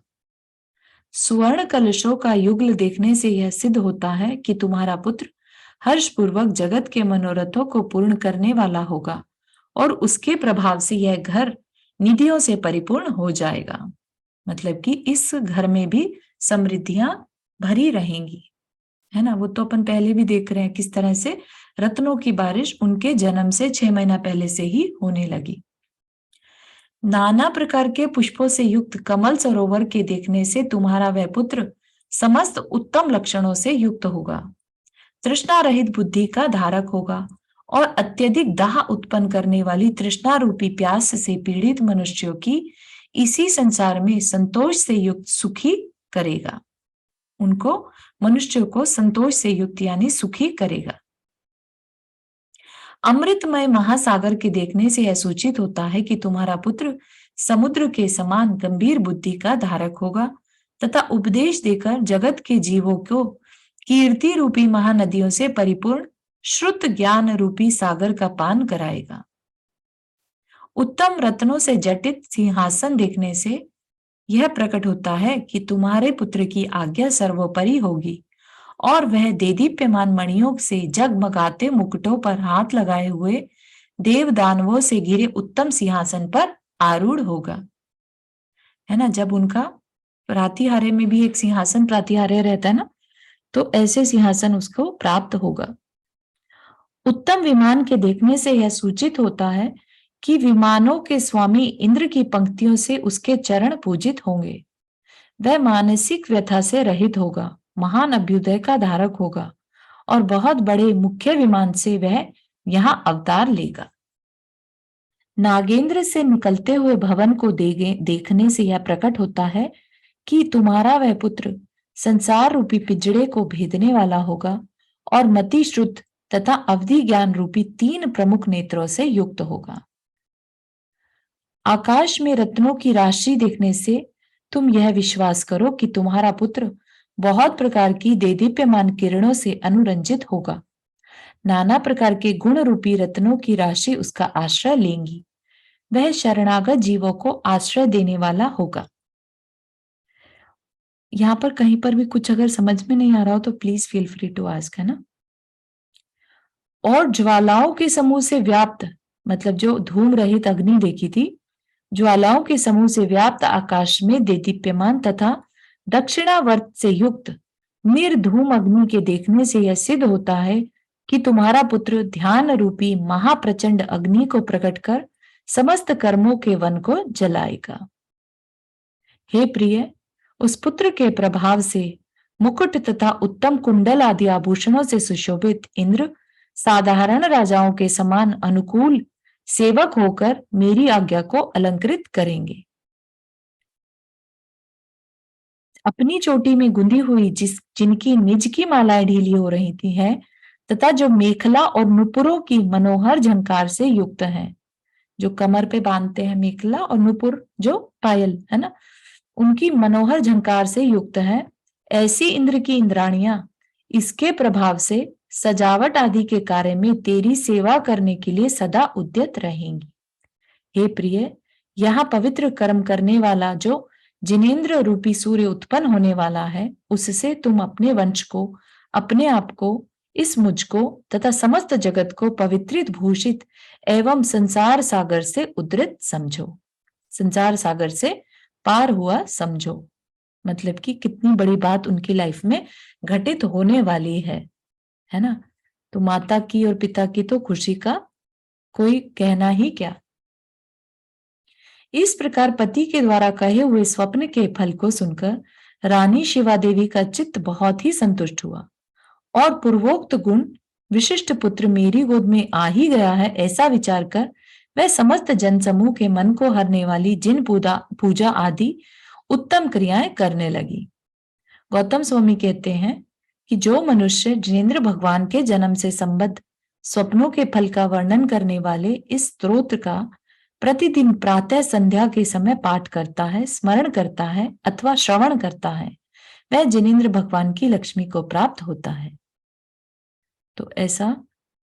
सुवर्ण कलशों का युगल देखने से यह सिद्ध होता है कि तुम्हारा पुत्र हर्षपूर्वक जगत के मनोरथों को पूर्ण करने वाला होगा और उसके प्रभाव से यह घर निधियों से परिपूर्ण हो जाएगा। मतलब कि इस घर में भी समृद्धियां भरी रहेंगी, है ना। वो तो अपन पहले भी देख रहे हैं किस तरह से रत्नों की बारिश उनके जन्म से 6 महीना पहले से ही होने लगी। नाना प्रकार के पुष्पों से युक्त कमल सरोवर के देखने से तुम्हारा वह पुत्र समस्त उत्तम लक्षणों से युक्त होगा, तृष्णा रहित बुद्धि का धारक होगा और अत्यधिक दाह उत्पन्न करने वाली तृष्णा रूपी प्यास से पीड़ित मनुष्यों की इसी संसार में संतोष से युक्त सुखी करेगा। उनको मनुष्यों को संतोष से युक्त यानी सुखी करेगा। अमृतमय महासागर के देखने से यह सूचित होता है कि तुम्हारा पुत्र समुद्र के समान गंभीर बुद्धि का धारक होगा तथा उपदेश देकर जगत के जीवों को कीर्ति रूपी महानदियों से परिपूर्ण श्रुत ज्ञान रूपी सागर का पान कराएगा। उत्तम रत्नों से जटित सिंहासन देखने से यह प्रकट होता है कि तुम्हारे पुत्र की आज्ञा सर्वोपरि होगी और वह देदीप्यमान मणियों से जगमगाते मुकुटों पर हाथ लगाए हुए देव दानवों से घिरे उत्तम सिंहासन पर आरूढ़ होगा, है ना। जब उनका प्रातिहार्य में भी एक सिंहासन प्रातिहार्य रहता है ना, तो ऐसे सिंहासन उसको प्राप्त होगा। उत्तम विमान के देखने से यह सूचित होता है कि विमानों के स्वामी इंद्र की पंक्तियों से उसके चरण पूजित होंगे। वह मानसिक व्यथा से रहित होगा, महान अभ्युदय का धारक होगा और बहुत बड़े मुख्य विमान से वह यहाँ अवतार लेगा। नागेंद्र से निकलते हुए भवन को देखने से यह प्रकट होता है कि तुम्हारा वह पुत्र संसार रूपी पिंजड़े को भेदने वाला होगा और मति शुद्ध तथा अवधि ज्ञान रूपी 3 प्रमुख नेत्रों से युक्त होगा। आकाश में रत्नों की राशि देखने से तुम यह विश्वास करो कि तुम्हारा पुत्र बहुत प्रकार की देदीप्यमान किरणों से अनुरंजित होगा। नाना प्रकार के गुण रूपी रत्नों की राशि उसका आश्रय लेंगी। वह शरणागत जीवों को आश्रय देने वाला होगा। यहाँ पर कहीं पर भी कुछ अगर समझ में नहीं आ रहा हो तो please feel free to ask, है ना। और ज्वालाओं के समूह से व्याप्त, मतलब जो धूम रहित अग्नि देखी थी, ज्वालाओं के समूह से व्याप्त आकाश में देदीप्यमान तथा दक्षिणावर्त से युक्त निर्धूम अग्नि के देखने से यह सिद्ध होता है कि तुम्हारा पुत्र ध्यान रूपी महाप्रचंड अग्नि को प्रकट कर समस्त कर्मों के वन को जलाएगा। हे प्रिय, उस पुत्र के प्रभाव से मुकुट तथा उत्तम कुंडल आदि आभूषणों से सुशोभित इंद्र साधारण राजाओं के समान अनुकूल सेवक होकर मेरी आज्ञा को अलंकृत करेंगे। अपनी चोटी में गुंदी हुई जिनकी निज की मालाएं ढीली हो रही थी है तथा जो मेखला और नुपुरों की मनोहर झंकार से युक्त है, जो कमर पे बांधते हैं मेखला और नुपुर जो पायल है ना, उनकी मनोहर झंकार से युक्त है, ऐसी इंद्र की इंद्राणियां इसके प्रभाव से सजावट आदि के कार्य में तेरी सेवा करने के लिए सदा उद्यत रहेंगी। हे प्रिय, यहाँ पवित्र कर्म करने वाला जो जिनेंद्र रूपी सूर्य उत्पन्न होने वाला है, उससे तुम अपने वंश को, अपने आप को, इस मुझको तथा समस्त जगत को पवित्रित भूषित एवं संसार सागर से उद्धृत समझो। संसार सागर से पार हुआ समझो, मतलब कि कितनी बड़ी बात उनकी लाइफ में घटित होने वाली है ना। तो माता की और पिता की तो खुशी का कोई कहना ही क्या। इस प्रकार पति के द्वारा कहे हुए स्वप्न के फल को सुनकर रानी शिवा देवी का चित्त बहुत ही संतुष्ट हुआ और पूर्वोक्त गुण विशिष्ट पुत्र मेरी गोद में आ ही गया है, ऐसा विचार कर वह समस्त जनसमूह के मन को हरने वाली जिन पूजा आदि उत्तम क्रियाएं करने लगी। गौतम स्वामी कहते हैं कि जो मनुष्य जिनेंद्र भगवान के जन्म से संबद्ध स्वप्नों के फल का वर्णन करने वाले इस स्तोत्र का प्रतिदिन प्रातः संध्या के समय पाठ करता है, स्मरण करता है अथवा श्रवण करता है, वह जिनेंद्र भगवान की लक्ष्मी को प्राप्त होता है। तो ऐसा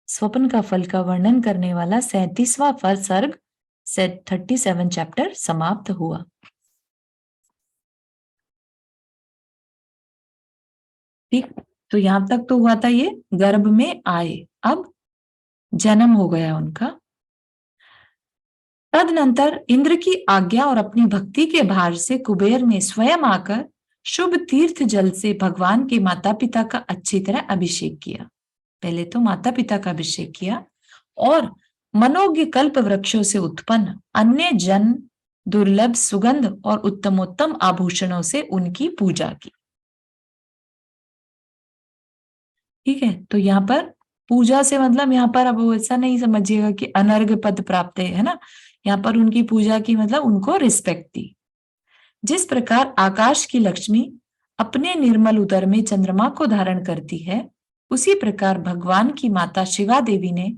स्वप्न का फल का वर्णन करने वाला 37वां सर्ग 37 चैप्टर समाप्त हुआ। ठीक, तो यहां तक तो हुआ था ये गर्भ में आए, अब जन्म हो गया उनका। तदनंतर इंद्र की आज्ञा और अपनी भक्ति के भार से कुबेर ने स्वयं आकर शुभ तीर्थ जल से भगवान के माता पिता का अच्छी तरह अभिषेक किया। पहले तो माता पिता का अभिषेक किया और मनोज्ञ कल्प वृक्षों से उत्पन्न अन्य जन दुर्लभ सुगंध और उत्तमोत्तम आभूषणों से उनकी पूजा की। ठीक है, तो यहाँ पर पूजा से मतलब यहाँ पर अब ऐसा नहीं समझिएगा कि अनर्घ पद प्राप्त है ना, यहाँ पर उनकी पूजा की मतलब उनको रिस्पेक्ट दी। जिस प्रकार आकाश की लक्ष्मी अपने निर्मल उदर में चंद्रमा को धारण करती है, उसी प्रकार भगवान की माता शिवा देवी ने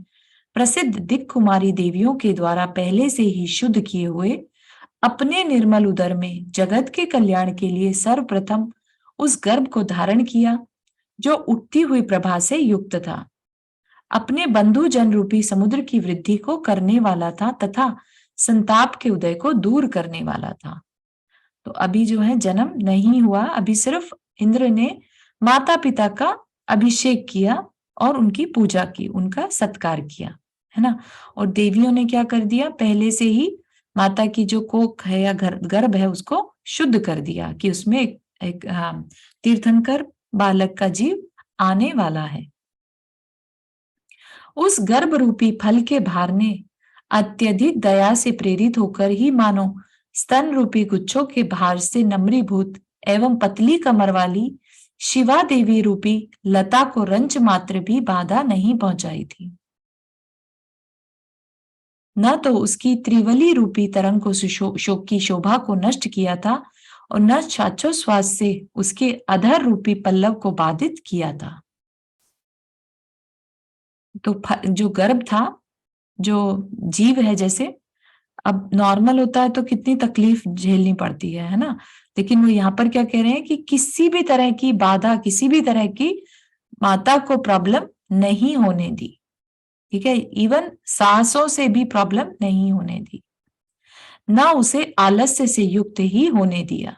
प्रसिद्ध दिक् कुमारी देवियों के द्वारा पहले से ही शुद्ध किए हुए अपने निर्मल उदर में जगत के कल्याण के लिए सर्वप्रथम उस गर्भ को धारण किया जो उठती हुई प्रभा से युक्त था, अपने बंधु जन रूपी समुद्र की वृद्धि को करने वाला था तथा संताप के उदय को दूर करने वाला था। तो अभी जो है जन्म नहीं हुआ, अभी सिर्फ इंद्र ने माता पिता का अभिषेक किया और उनकी पूजा की, उनका सत्कार किया, है ना। और देवियों ने क्या कर दिया, पहले से ही माता की जो कोख है या गर्भ है उसको शुद्ध कर दिया कि उसमें एक तीर्थंकर बालक का जीव आने वाला है। उस गर्भ रूपी फल के भार ने अत्यधिक दया से प्रेरित होकर ही मानो स्तन रूपी गुच्छों के भार से नम्रीभूत एवं पतली कमर वाली शिवा देवी रूपी लता को रंच मात्र भी बाधा नहीं पहुंचाई थी। न तो उसकी त्रिवली रूपी तरंग को शोक की शोभा को नष्ट किया था और न श्वासोश्वास से उसके अधर रूपी पल्लव को बाधित किया था। तो जो गर्भ था, जो जीव है, जैसे अब नॉर्मल होता है तो कितनी तकलीफ झेलनी पड़ती है ना, लेकिन वो यहाँ पर क्या कह रहे हैं कि किसी भी तरह की बाधा, किसी भी तरह की माता को प्रॉब्लम नहीं होने दी। ठीक है, इवन सांसों से भी प्रॉब्लम नहीं होने दी, ना उसे आलस्य से युक्त ही होने दिया।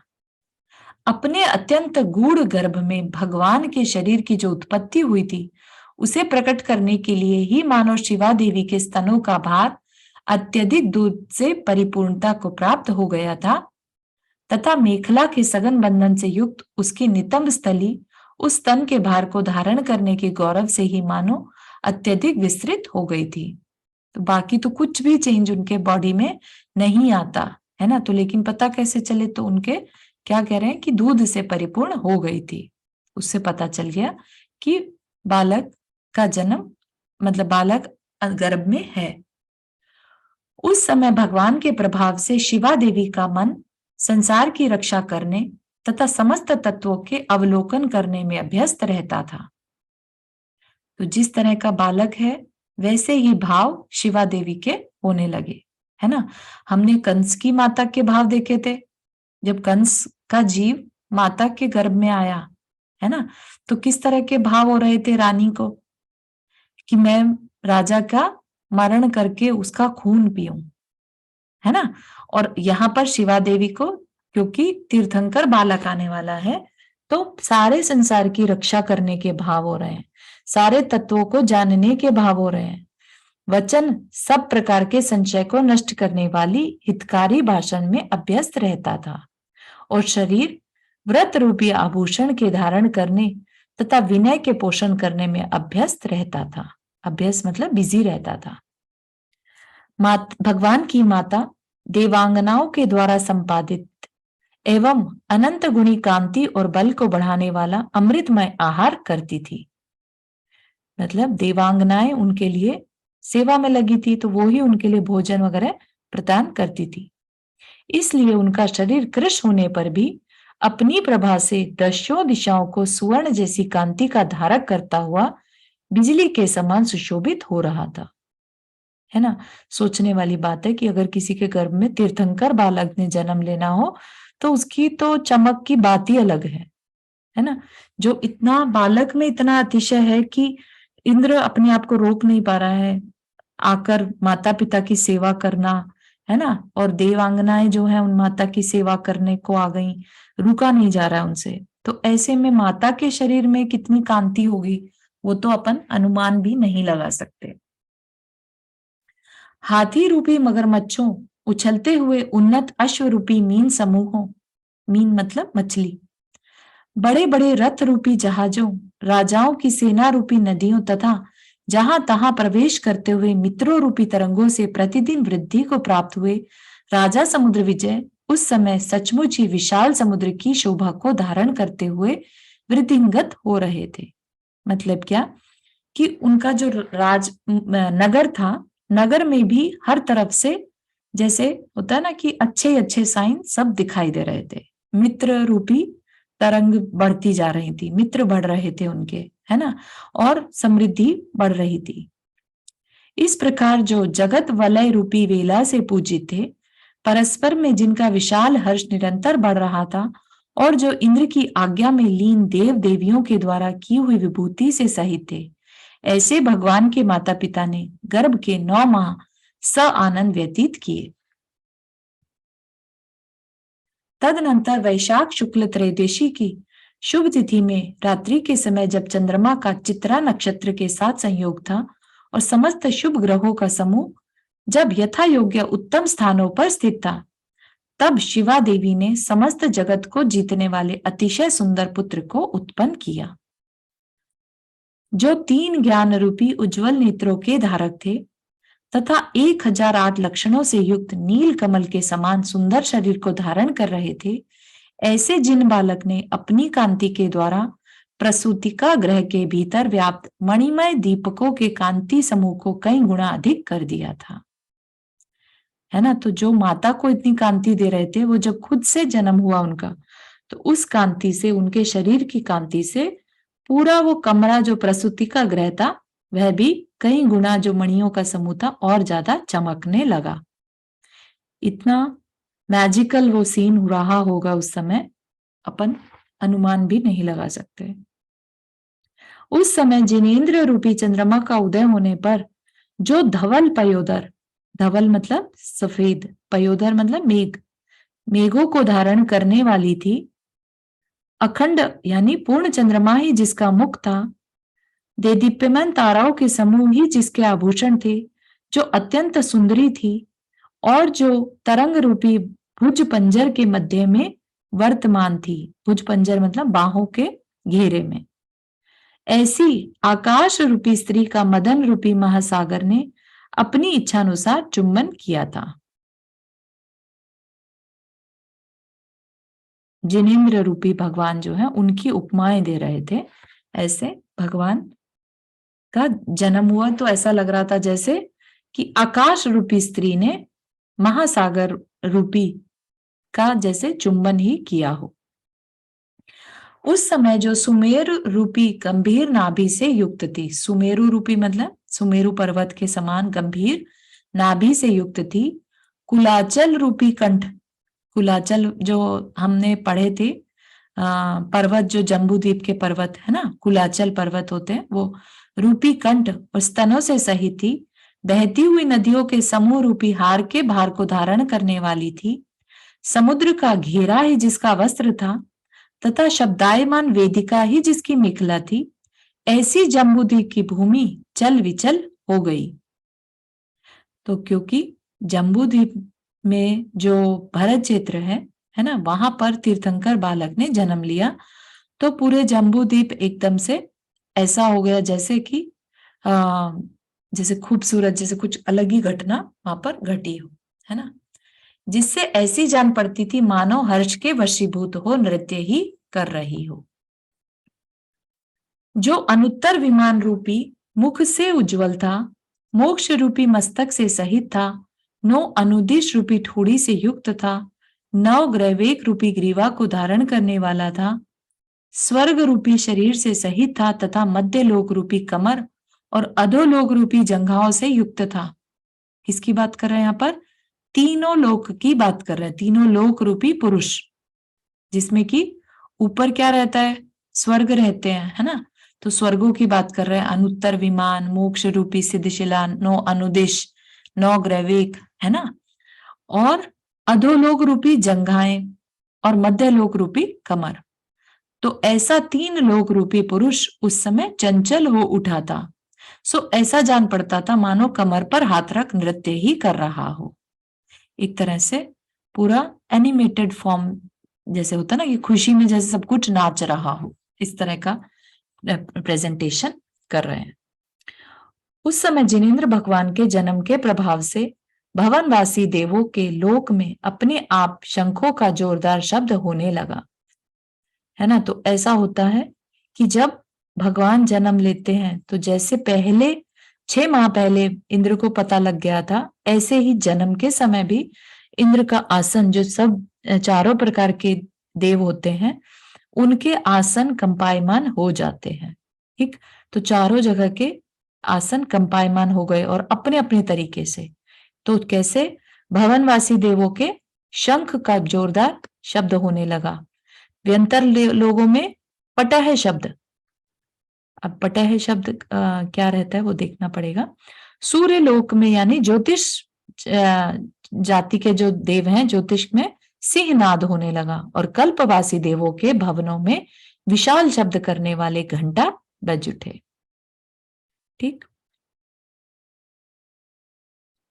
अपने अत्यंत गूढ़ गर्भ में भगवान के शरीर की जो उत्पत्ति हुई थी, उसे प्रकट करने के लिए ही मानो शिवा देवी के स्तनों का भार अत्यधिक दूध से परिपूर्णता को प्राप्त हो गया था, तथा मेखला के सघन बंधन से युक्त उसकी नितंब स्थली उस स्तन के भार को धारण करने के गौरव से ही मानो अत्यधिक विस्तृत हो गई थी। तो बाकी तो कुछ भी चेंज उनके बॉडी में नहीं आता है ना, तो लेकिन पता कैसे चले? तो उनके क्या कह रहे हैं कि दूध से परिपूर्ण हो गई थी। उससे पता चल गया कि बालक का जन्म, मतलब बालक गर्भ में है। उस समय भगवान के प्रभाव से शिवा देवी का मन संसार की रक्षा करने तथा समस्त तत्वों के अवलोकन करने में अभ्यस्त रहता था। तो जिस तरह का बालक है वैसे ही भाव शिवा देवी के होने लगे, है ना। हमने कंस की माता के भाव देखे थे, जब कंस का जीव माता के गर्भ में आया, है ना, तो किस तरह के भाव हो रहे थे रानी को कि मैं राजा का मरण करके उसका खून पीऊं, है ना। और यहाँ पर शिवा देवी को, क्योंकि तीर्थंकर बालक आने वाला है, तो सारे संसार की रक्षा करने के भाव हो रहे हैं, सारे तत्वों को जानने के भाव हो रहे हैं। वचन सब प्रकार के संशय को नष्ट करने वाली हितकारी भाषण में अभ्यस्त रहता था और शरीर व्रत रूपी आभूषण के धारण करने तथा विनय के पोषण करने में अभ्यस्त रहता था। अभ्यस्त मतलब बिजी रहता था। भगवान की माता देवांगनाओं के द्वारा संपादित एवं अनंत गुणी कांति और बल को बढ़ाने वाला अमृतमय आहार करती थी। मतलब देवांगनाएं उनके लिए सेवा में लगी थी, तो वो ही उनके लिए भोजन वगैरह प्रदान करती थी। इसलिए उनका शरीर कृश होने पर भी अपनी प्रभा से दशों दिशाओं को सुवर्ण जैसी कांति का धारक करता हुआ बिजली के समान सुशोभित हो रहा था, है ना। सोचने वाली बात है कि अगर किसी के गर्भ में तीर्थंकर बालक ने जन्म लेना हो तो उसकी तो चमक की बात ही अलग है ना। जो इतना बालक में इतना अतिशय है कि इंद्र अपने आप को रोक नहीं पा रहा है, आकर माता पिता की सेवा करना, है ना, और देवांगनाएं जो है उन माता की सेवा करने को आ गई, रुका नहीं जा रहा है उनसे। तो ऐसे में माता के शरीर में कितनी कांति होगी वो तो अपन अनुमान भी नहीं लगा सकते। हाथी रूपी मगरमच्छों, उछलते हुए उन्नत अश्व रूपी मीन समूहों, मीन मतलब मछली, बड़े बड़े रथ रूपी जहाजों, राजाओं की सेना रूपी नदियों तथा जहां तहां प्रवेश करते हुए मित्रों रूपी तरंगों से प्रतिदिन वृद्धि को प्राप्त हुए राजा समुद्र विजय उस समय सचमुच ही विशाल समुद्र की शोभा को धारण करते हुए वृद्धिंगत हो रहे थे। मतलब क्या कि उनका जो राज नगर था, नगर में भी हर तरफ से जैसे होता है ना कि अच्छे अच्छे साइन सब दिखाई दे रहे थे। मित्र रूपी तरंग बढ़ती जा रही थी, मित्र बढ़ रहे थे उनके, है ना, और समृद्धि बढ़ रही थी। इस प्रकार जो जगत वलय रूपी वेला से पूजित थे, परस्पर में जिनका विशाल हर्ष निरंतर बढ़ रहा था और जो इंद्र की आज्ञा में लीन देव देवियों के द्वारा की हुई विभूति से सहित थे, ऐसे भगवान के माता पिता ने गर्भ के 9 माह स आनंद व्यतीत किए। तदनंतर वैशाख शुक्ल त्रयोदशी की शुभ तिथि में रात्रि के समय जब चंद्रमा का चित्रा नक्षत्र के साथ संयोग था और समस्त शुभ ग्रहों का समूह जब यथा योग्य उत्तम स्थानों पर स्थित था, तब शिवा देवी ने समस्त जगत को जीतने वाले अतिशय सुंदर पुत्र को उत्पन्न किया, जो 3 ज्ञान रूपी उज्जवल नेत्रों के धारक थे तथा 1008 लक्षणों से युक्त नील कमल के समान सुंदर शरीर को धारण कर रहे थे। ऐसे जिन बालक ने अपनी कांति के द्वारा प्रसूतिका ग्रह के भीतर व्याप्त मणिमय दीपकों के कांति समूह को कई गुना अधिक कर दिया था। है ना। तो जो माता को इतनी कांति दे रहे थे, वो जब खुद से जन्म हुआ उनका, तो उस कांति से, उनके शरीर की कांति से पूरा वो कमरा जो प्रसूति का गृह था, वह भी कई गुना जो मणियों का समूह था और ज्यादा चमकने लगा। इतना मैजिकल वो सीन रहा होगा उस समय, अपन अनुमान भी नहीं लगा सकते। उस समय जिनेंद्र रूपी चंद्रमा का उदय होने पर जो धवल पयोदर, धवल मतलब सफेद, पयोदर मतलब मेघ, मेघों को धारण करने वाली थी, अखंड यानी पूर्ण चंद्रमा ही जिसका मुख था, देदीप्यमान ताराओं के समूह ही जिसके आभूषण थे, जो अत्यंत सुंदरी थी और जो तरंग रूपी भुज पंजर के मध्य में वर्तमान थी। भुज पंजर मतलब बाहों के घेरे में। ऐसी आकाश रूपी स्त्री का मदन रूपी महासागर ने अपनी इच्छानुसार चुंबन किया था। जिनेंद्र रूपी भगवान जो है, उनकी उपमाएं दे रहे थे। ऐसे भगवान का जन्म हुआ तो ऐसा लग रहा था जैसे कि आकाश रूपी स्त्री ने महासागर रूपी का जैसे चुंबन ही किया हो। उस समय जो सुमेरु रूपी गंभीर नाभि से युक्त थी, सुमेरु रूपी मतलब सुमेरु पर्वत के समान गंभीर नाभि से युक्त थी, कुलाचल रूपी कंठ, कुलाचल जो हमने पढ़े थे पर्वत, जो जम्बूद्वीप के पर्वत है ना, कुलाचल पर्वत होते हैं, वो रूपी कंठ और स्तनों से सहित थी, बहती हुई नदियों के समूह रूपी हार के भार को धारण करने वाली थी, समुद्र का घेरा ही जिसका वस्त्र था तथा शब्दायमान वेदिका ही जिसकी मेखला थी, ऐसी जम्बूद्वीप की भूमि चल विचल हो गई। तो क्योंकि जम्बूद्वीप में जो भरत क्षेत्र है ना, वहां पर तीर्थंकर बालक ने जन्म लिया, तो पूरे जम्बूद्वीप एकदम से ऐसा हो गया जैसे कि जैसे खूबसूरत, जैसे कुछ अलग ही घटना वहां पर घटी हो, है ना, जिससे ऐसी जान पड़ती थी मानो हर्ष के वशीभूत हो, नृत्य ही कर रही हो। जो अनुत्तर विमान रूपी मुख से उज्जवल था, मोक्ष रूपी मस्तक से सहित था, नौ अनुदिश रूपी ठोड़ी से युक्त था, नव ग्रैवेक रूपी ग्रीवा को धारण करने वाला था, स्वर्ग रूपी शरीर से सहित था तथा मध्य लोक रूपी कमर और अधोलोक रूपी जंघाओं से युक्त था। किसकी बात कर रहे हैं यहाँ पर? तीनों लोक की बात कर रहे हैं, तीनों लोक रूपी पुरुष, जिसमें कि ऊपर क्या रहता है? स्वर्ग रहते हैं, है ना। तो स्वर्गों की बात कर रहे हैं, अनुत्तर विमान, मोक्ष रूपी सिद्धशिला, नौ अनुदिश, नौ ग्रैवेक, है ना, और अधोलोक रूपी जंघाएं और मध्य लोक रूपी कमर। तो ऐसा तीन लोक रूपी पुरुष उस समय चंचल हो उठा था। सो ऐसा जान पड़ता था मानो कमर पर हाथ रख नृत्य ही कर रहा हो। एक तरह से पूरा एनिमेटेड फॉर्म जैसे होता ना, कि खुशी में जैसे सब कुछ नाच रहा हो, इस तरह का प्रेजेंटेशन कर रहे हैं। उस समय जिनेंद्र भगवान के जन्म के प्रभाव से भवनवासी देवों के लोक में अपने आप शंखों का जोरदार शब्द होने लगा, है ना। तो ऐसा होता है कि जब भगवान जन्म लेते हैं तो जैसे पहले 6 माह पहले इंद्र को पता लग गया था, ऐसे ही जन्म के समय भी इंद्र का आसन, जो सब चारों प्रकार के देव होते हैं, उनके आसन कंपायमान हो जाते हैं। ठीक, तो चारों जगह के आसन कंपायमान हो गए और अपने अपने तरीके से। तो कैसे? भवनवासी देवों के शंख का जोरदार शब्द होने लगा। व्यंतर लोगों में पटह शब्द, अब पटह शब्द क्या रहता है वो देखना पड़ेगा। सूर्य लोक में यानी ज्योतिष जाति के जो देव हैं, ज्योतिष में सिंहनाद होने लगा, और कल्पवासी देवों के भवनों में विशाल शब्द करने वाले घंटा बज उठे। ठीक,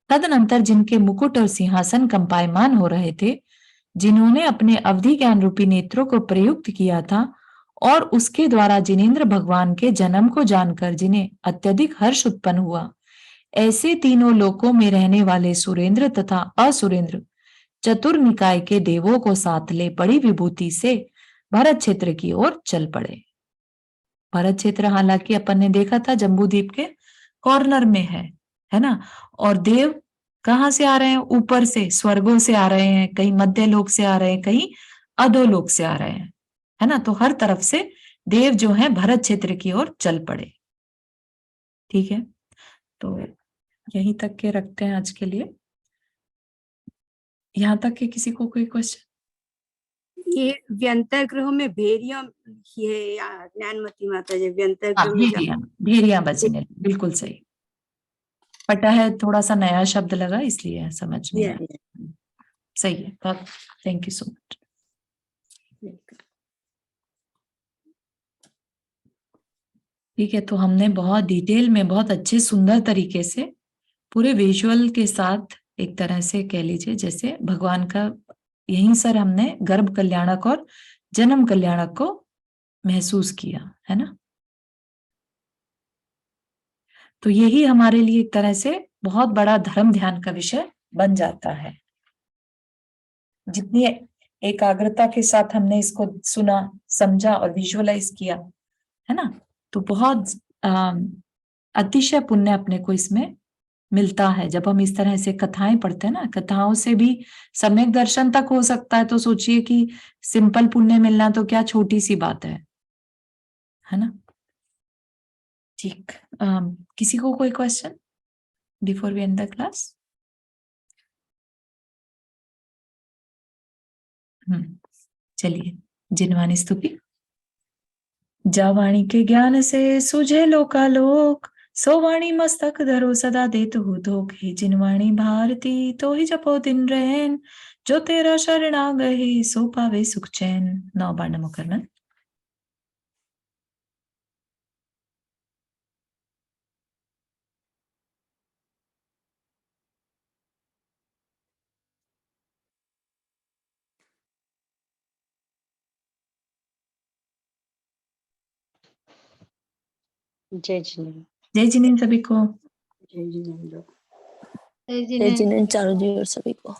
तदनंतर जिनके मुकुट और सिंहासन कंपायमान हो रहे थे, जिन्होंने अपने अवधि ज्ञान रूपी नेत्रों को प्रयुक्त किया था और उसके द्वारा जिनेंद्र भगवान के जन्म को जानकर जिन्हें अत्यधिक हर्ष उत्पन्न हुआ, ऐसे तीनों लोकों में रहने वाले सुरेंद्र तथा असुरेंद्र चतुर्निकाय के देवों को साथ ले बड़ी विभूति से भरत क्षेत्र की ओर चल पड़े। भरत क्षेत्र हालांकि अपन ने देखा था जम्बूद्वीप के कॉर्नर में है ना, और देव कहाँ से आ रहे हैं? ऊपर से, स्वर्गों से आ रहे हैं, कहीं मध्य लोक से आ रहे हैं, कहीं अधोलोक से आ रहे हैं, है ना। तो हर तरफ से देव जो है भरत क्षेत्र की ओर चल पड़े। ठीक है, तो यहीं तक के रखते हैं आज के लिए। यहाँ तक के किसी को कोई क्वेश्चन? ये व्यंतर ग्रहों में भेरिया, ये ज्ञानमती माता जी व्यंतर हाँ, ग्रह में भेड़िया, भेड़िया बजने, बिल्कुल सही। पटा है थोड़ा सा नया शब्द लगा इसलिए समझ में आया। सही है, बहुत थैंक यू सो मच। ठीक है, तो हमने बहुत डिटेल में, बहुत अच्छे सुंदर तरीके से, पूरे विजुअल के साथ, एक तरह से कह लीजिए जैसे भगवान का यहीं सर हमने गर्भ कल्याणक और जन्म कल्याणक को महसूस किया, है ना। तो यही हमारे लिए एक तरह से बहुत बड़ा धर्म ध्यान का विषय बन जाता है। जितनी एकाग्रता के साथ हमने इसको सुना, समझा और विजुअलाइज किया, है ना, तो बहुत अतिशय पुण्य अपने को इसमें मिलता है। जब हम इस तरह से कथाएं पढ़ते हैं ना, कथाओं से भी सम्यक दर्शन तक हो सकता है, तो सोचिए कि सिंपल पुण्य मिलना तो क्या छोटी सी बात है ना। ठीक, किसी को कोई question before we end the class? चलिए, जिनवानी स्तुति। जा वाणी के ज्ञान से सुझे लोकालोक, सो वाणी मस्तक धरो सदा देत हो धोख। हे जिनवाणी भारती तो ही जपो दिन रैन, जो तेरा शरणा गहे सो पावे सुख चैन। नौ बार नमो करना। जय जिनेन्द्र। जय जिनेन्द्र सभी को। जय जिनेन्द्र। जय जय जिनेन्द्र। जिनेन्द्र चारू जी और सभी को।